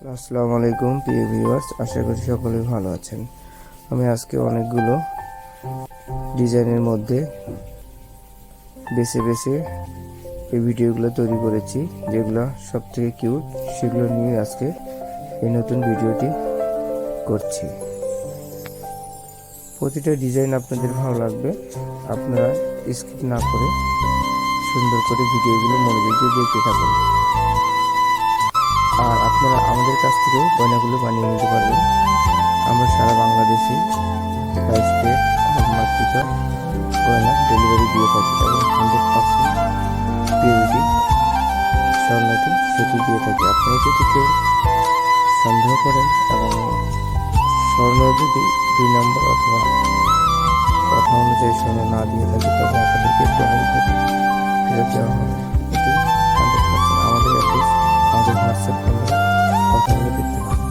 আসসালামু আলাইকুম প্রিয় ভিউয়ার্স, আশা করি সকলেই ভালো আছেন। আমি আজকে অনেকগুলো ডিজাইনের মধ্যে বেছে বেছে এই ভিডিওগুলো তৈরি করেছি, যেগুলো সব থেকে কিউট, সেগুলো নিয়ে আজকে এই নতুন ভিডিওটি করছি। প্রতিটা ডিজাইন আপনাদের ভালো লাগবে, আপনারা স্কিপ না করে সুন্দর করে ভিডিওগুলো মনোযোগ দিয়ে দেখতে থাকুন। আর আপনারা আমাদের কাছ থেকেও গয়নাগুলো বানিয়ে নিতে পারবেন। আমরা সারা বাংলাদেশে ফার্স্টে হলমার্কিত গয়না ডেলিভারি দিয়ে থাকি এবং 100% পিউরিটি স্বর্ণটি সেটি দিয়ে থাকি। আপনারা যদি কেউ সন্দেহ করেন এবং স্বর্ণ যদি 2 নম্বর অথবা কথা অনুযায়ী স্বর্ণ না দিয়ে থাকে, তবে আপনাদেরকে ডবল করে ফেরত দেওয়া হবে। এটি 100%। আমাদের অ্যাড্রেস, আমাদের হোয়াটসঅ্যাপ নাম্বার, কথা বলে দেখতে পাবেন।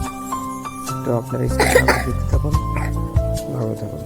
তো আপনারা স্ক্রিনে দেখতে থাকুন, ভালো থাকুন।